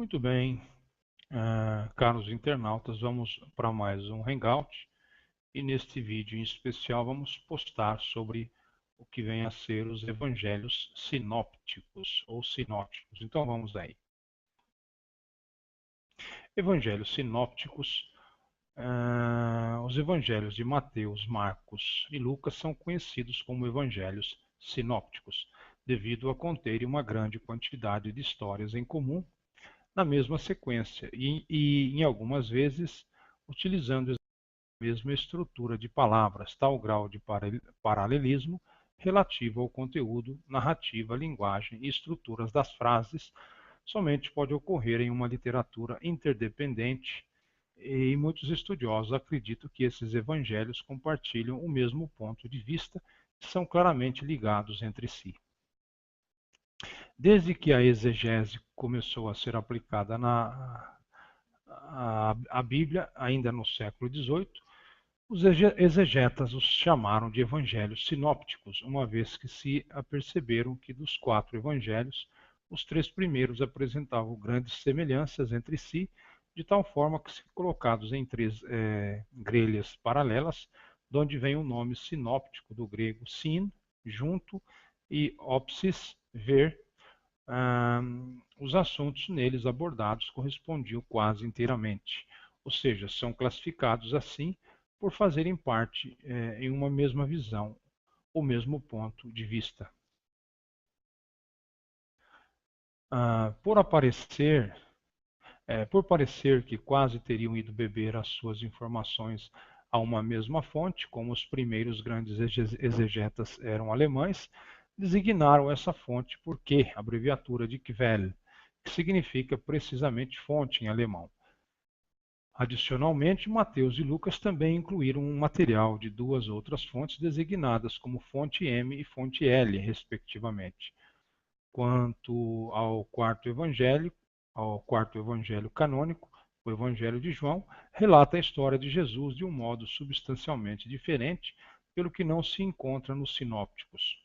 Muito bem, caros internautas, vamos para mais um Hangout e neste vídeo em especial vamos postar sobre o que vem a ser os evangelhos sinópticos ou sinóticos. Então vamos aí. Evangelhos sinópticos. Os evangelhos de Mateus, Marcos e Lucas são conhecidos como evangelhos sinópticos, devido a conterem uma grande quantidade de histórias em comum na mesma sequência e em algumas vezes utilizando a mesma estrutura de palavras, tal grau de paralelismo relativo ao conteúdo, narrativa, linguagem e estruturas das frases somente pode ocorrer em uma literatura interdependente e muitos estudiosos acreditam que esses evangelhos compartilham o mesmo ponto de vista e são claramente ligados entre si. Desde que a exegese começou a ser aplicada a Bíblia, ainda no século XVIII, os exegetas os chamaram de evangelhos sinópticos, uma vez que se aperceberam que dos 4 evangelhos, os 3 primeiros apresentavam grandes semelhanças entre si, de tal forma que, se colocados em 3 grelhas paralelas, de onde vem o nome sinóptico do grego sin, junto, e opsis, ver, os assuntos neles abordados correspondiam quase inteiramente, ou seja, são classificados assim por fazerem parte em uma mesma visão, o mesmo ponto de vista. Por parecer que quase teriam ido beber as suas informações a uma mesma fonte, como os primeiros grandes exegetas eram alemães, designaram essa fonte por Q, abreviatura de Quelle, que significa precisamente fonte em alemão. Adicionalmente, Mateus e Lucas também incluíram um material de 2 outras fontes designadas como fonte M e fonte L, respectivamente. Quanto ao quarto evangelho canônico, o Evangelho de João, relata a história de Jesus de um modo substancialmente diferente, pelo que não se encontra nos sinópticos.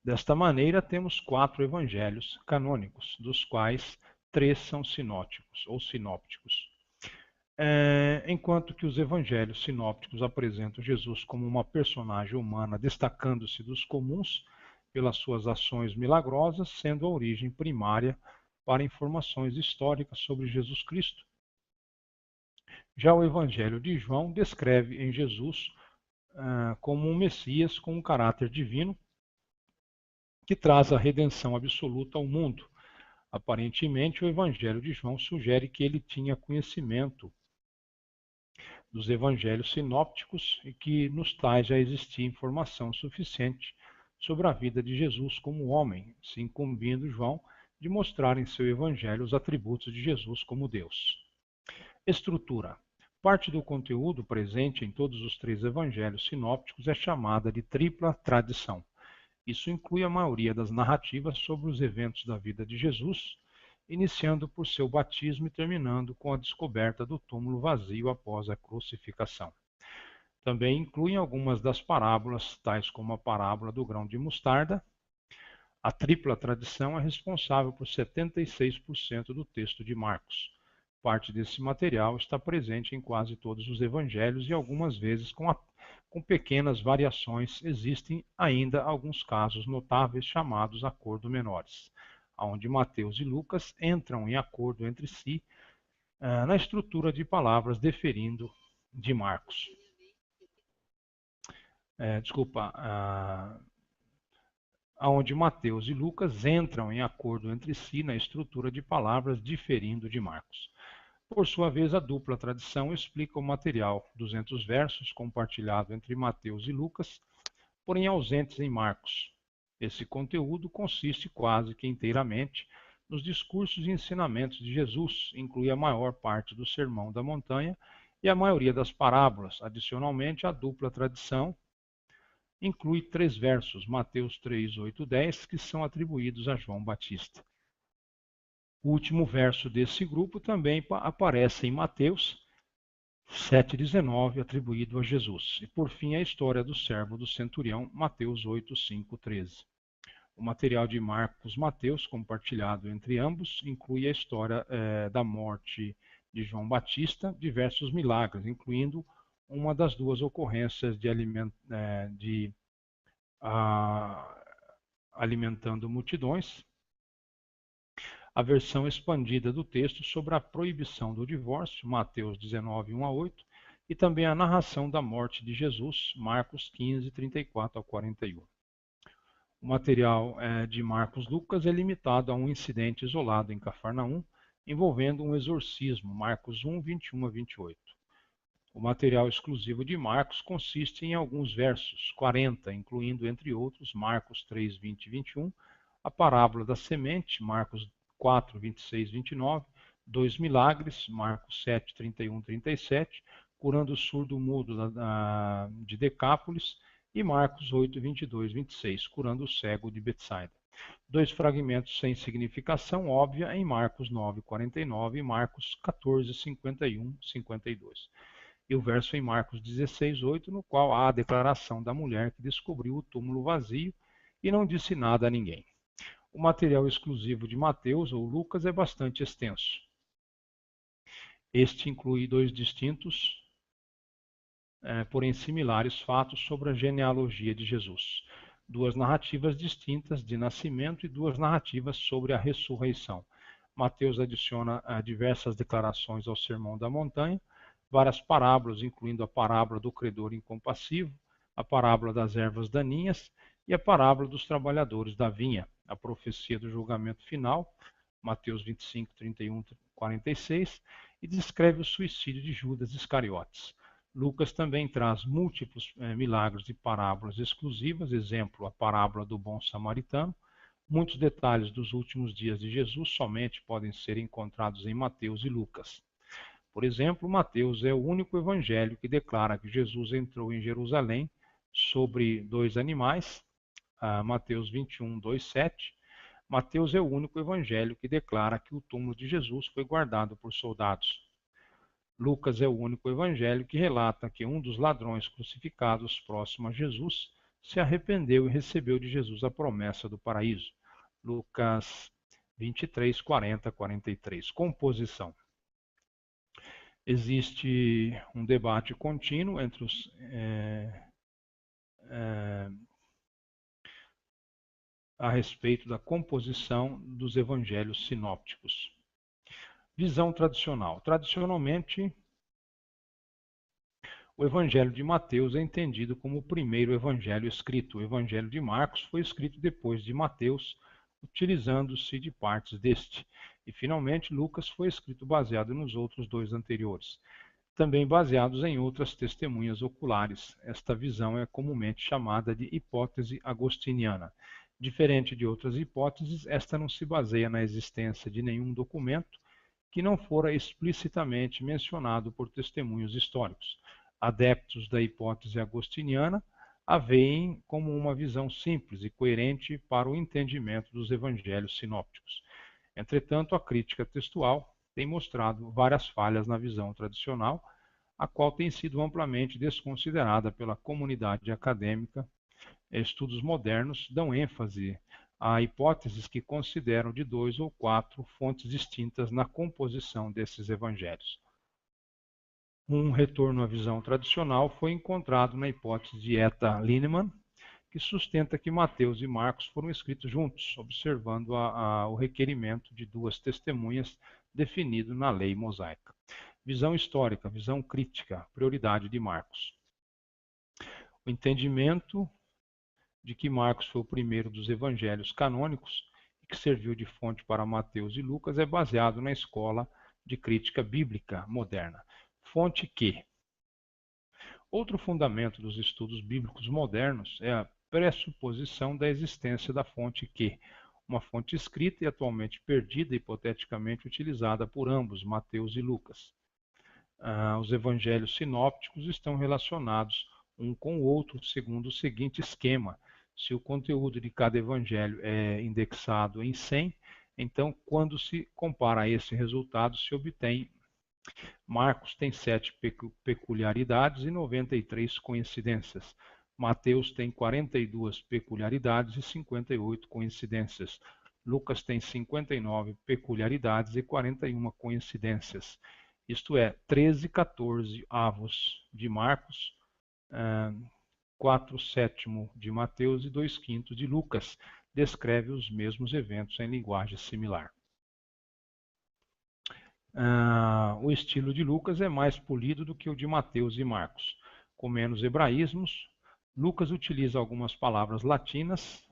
Desta maneira, temos 4 evangelhos canônicos, dos quais 3 são sinóticos ou sinópticos. Enquanto que os evangelhos sinópticos apresentam Jesus como uma personagem humana destacando-se dos comuns pelas suas ações milagrosas, sendo a origem primária para informações históricas sobre Jesus Cristo. Já o Evangelho de João descreve em Jesus como um Messias com um caráter divino que traz a redenção absoluta ao mundo. Aparentemente, o Evangelho de João sugere que ele tinha conhecimento dos evangelhos sinópticos e que nos tais já existia informação suficiente sobre a vida de Jesus como homem, se incumbindo João de mostrar em seu evangelho os atributos de Jesus como Deus. Estrutura. Parte do conteúdo presente em todos os 3 evangelhos sinópticos é chamada de tripla tradição. Isso inclui a maioria das narrativas sobre os eventos da vida de Jesus, iniciando por seu batismo e terminando com a descoberta do túmulo vazio após a crucificação. Também incluem algumas das parábolas, tais como a parábola do grão de mostarda. A tripla tradição é responsável por 76% do texto de Marcos. Parte desse material está presente em quase todos os evangelhos e algumas vezes com pequenas variações. Existem ainda alguns casos notáveis chamados acordo menores, onde Mateus e Lucas entram em acordo entre si na estrutura de palavras diferindo de Marcos. Onde Mateus e Lucas entram em acordo entre si na estrutura de palavras diferindo de Marcos. Por sua vez, a dupla tradição explica o material, 200 versos, compartilhado entre Mateus e Lucas, porém ausentes em Marcos. Esse conteúdo consiste quase que inteiramente nos discursos e ensinamentos de Jesus, inclui a maior parte do Sermão da Montanha e a maioria das parábolas. Adicionalmente, a dupla tradição inclui 3 versos, Mateus 3, 8, 10, que são atribuídos a João Batista. O último verso desse grupo também aparece em Mateus 7,19, atribuído a Jesus. E por fim, a história do servo do centurião, Mateus 8, 5, 13. O material de Marcos Mateus, compartilhado entre ambos, inclui a história da morte de João Batista, diversos milagres, incluindo uma das duas ocorrências de alimentando multidões, a versão expandida do texto sobre a proibição do divórcio, Mateus 19, 1 a 8, e também a narração da morte de Jesus, Marcos 15, 34 a 41. O material de Marcos Lucas é limitado a um incidente isolado em Cafarnaum, envolvendo um exorcismo, Marcos 1, 21 a 28. O material exclusivo de Marcos consiste em alguns versos, 40, incluindo, entre outros, Marcos 3, 20 e 21, a parábola da semente, Marcos 4, 26 e 29, dois milagres, Marcos 7, 31 e 37, curando o surdo mudo de Decápolis, e Marcos 8, 22 e 26, curando o cego de Betsaida. Dois fragmentos sem significação óbvia em Marcos 9, 49 e Marcos 14, 51 e 52. E o verso em Marcos 16, 8, no qual há a declaração da mulher que descobriu o túmulo vazio e não disse nada a ninguém. O material exclusivo de Mateus ou Lucas é bastante extenso. Este inclui dois distintos, porém similares, fatos sobre a genealogia de Jesus, duas narrativas distintas de nascimento e duas narrativas sobre a ressurreição. Mateus adiciona diversas declarações ao Sermão da Montanha, várias parábolas, incluindo a parábola do credor incompassivo, a parábola das ervas daninhas e a parábola dos trabalhadores da vinha, a profecia do julgamento final, Mateus 25, 31, 46, e descreve o suicídio de Judas Iscariotes. Lucas também traz múltiplos milagres e parábolas exclusivas, exemplo, a parábola do bom samaritano. Muitos detalhes dos últimos dias de Jesus somente podem ser encontrados em Mateus e Lucas. Por exemplo, Mateus é o único evangelho que declara que Jesus entrou em Jerusalém sobre dois animais, Mateus 21, 2, 7. Mateus é o único evangelho que declara que o túmulo de Jesus foi guardado por soldados. Lucas é o único evangelho que relata que um dos ladrões crucificados próximo a Jesus se arrependeu e recebeu de Jesus a promessa do paraíso. Lucas 23, 40, 43. Composição. Existe um debate contínuo entre os a respeito da composição dos evangelhos sinópticos. Visão tradicional. Tradicionalmente, o Evangelho de Mateus é entendido como o primeiro evangelho escrito. O Evangelho de Marcos foi escrito depois de Mateus, utilizando-se de partes deste. E, finalmente, Lucas foi escrito baseado nos outros dois anteriores, também baseados em outras testemunhas oculares. Esta visão é comumente chamada de hipótese agostiniana. Diferente de outras hipóteses, esta não se baseia na existência de nenhum documento que não fora explicitamente mencionado por testemunhos históricos. Adeptos da hipótese agostiniana a veem como uma visão simples e coerente para o entendimento dos evangelhos sinópticos. Entretanto, a crítica textual tem mostrado várias falhas na visão tradicional, a qual tem sido amplamente desconsiderada pela comunidade acadêmica. Estudos modernos dão ênfase a hipóteses que consideram de 2 ou 4 fontes distintas na composição desses evangelhos. Um retorno à visão tradicional foi encontrado na hipótese de Etta Linnemann, que sustenta que Mateus e Marcos foram escritos juntos, observando o requerimento de duas testemunhas definido na lei mosaica. Visão histórica, visão crítica, prioridade de Marcos. O entendimento de que Marcos foi o primeiro dos evangelhos canônicos e que serviu de fonte para Mateus e Lucas é baseado na escola de crítica bíblica moderna. Fonte Q. Outro fundamento dos estudos bíblicos modernos é a pressuposição da existência da fonte Q, uma fonte escrita e atualmente perdida, hipoteticamente utilizada por ambos, Mateus e Lucas. Os evangelhos sinópticos estão relacionados um com o outro segundo o seguinte esquema. Se o conteúdo de cada evangelho é indexado em 100, então, quando se compara a esse resultado, se obtém Marcos tem 7 peculiaridades e 93 coincidências. Mateus tem 42 peculiaridades e 58 coincidências. Lucas tem 59 peculiaridades e 41 coincidências. Isto é, 13, 14 avos de Marcos, 4 sétimo de Mateus e 2 quintos de Lucas descreve os mesmos eventos em linguagem similar. O estilo de Lucas é mais polido do que o de Mateus e Marcos, com menos hebraísmos. Lucas utiliza algumas palavras latinas,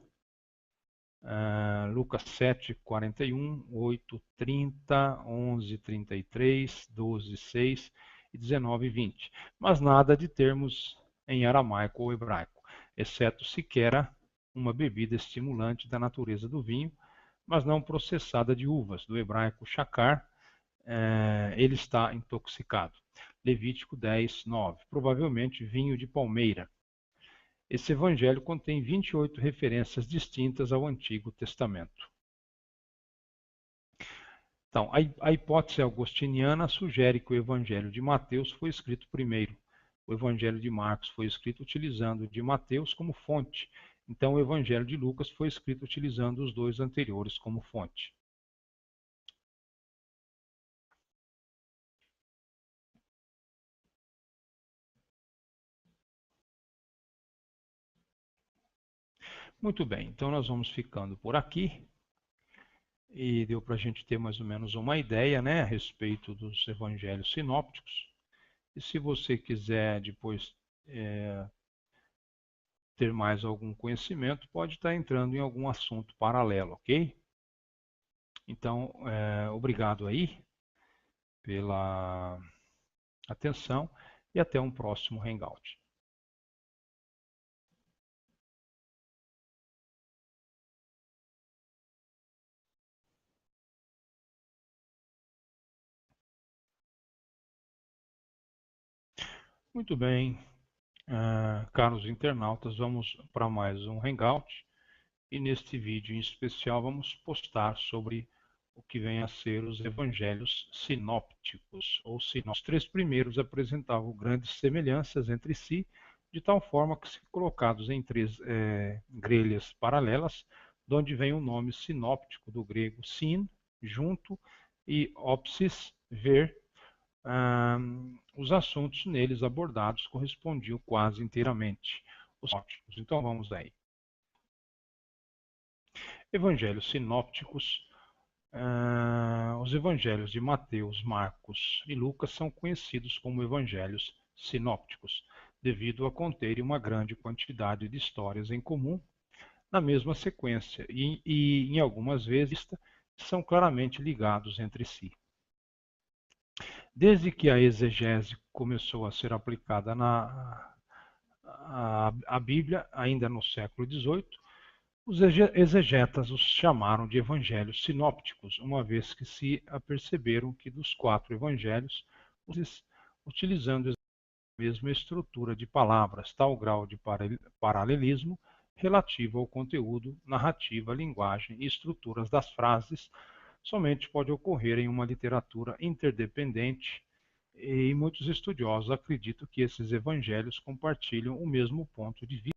Lucas 7, 41, 8, 30, 11, 33, 12, 6 e 19, 20, mas nada de termos em aramaico ou hebraico, exceto sequer uma bebida estimulante da natureza do vinho, mas não processada de uvas, do hebraico shakar, ele está intoxicado. Levítico 10, 9, provavelmente vinho de palmeira. Esse evangelho contém 28 referências distintas ao Antigo Testamento. Então, a hipótese agostiniana sugere que o evangelho de Mateus foi escrito primeiro. O evangelho de Marcos foi escrito utilizando o de Mateus como fonte. Então, o evangelho de Lucas foi escrito utilizando os dois anteriores como fonte. Muito bem, então nós vamos ficando por aqui. E deu para a gente ter mais ou menos uma ideia, né, a respeito dos evangelhos sinópticos. E se você quiser depois ter mais algum conhecimento, pode estar entrando em algum assunto paralelo, ok? Então, obrigado aí pela atenção e até um próximo Hangout. Muito bem, caros internautas, vamos para mais um Hangout e neste vídeo em especial vamos postar sobre o que vem a ser os evangelhos sinópticos, ou sinópticos. Os três primeiros apresentavam grandes semelhanças entre si, de tal forma que, se colocados em três grelhas paralelas, de onde vem o nome sinóptico do grego sin, junto, e opsis, ver, os assuntos neles abordados correspondiam quase inteiramente os sinópticos. Então vamos aí. Evangelhos sinópticos. Os evangelhos de Mateus, Marcos e Lucas são conhecidos como evangelhos sinópticos, devido a conterem uma grande quantidade de histórias em comum na mesma sequência e em algumas vezes são claramente ligados entre si. Desde que a exegese começou a ser aplicada a Bíblia, ainda no século XVIII, os exegetas os chamaram de evangelhos sinópticos, uma vez que se aperceberam que dos 4 evangelhos, utilizando a mesma estrutura de palavras, tal grau de paralelismo relativo ao conteúdo, narrativa, linguagem e estruturas das frases, somente pode ocorrer em uma literatura interdependente, e muitos estudiosos acreditam que esses evangelhos compartilham o mesmo ponto de vista.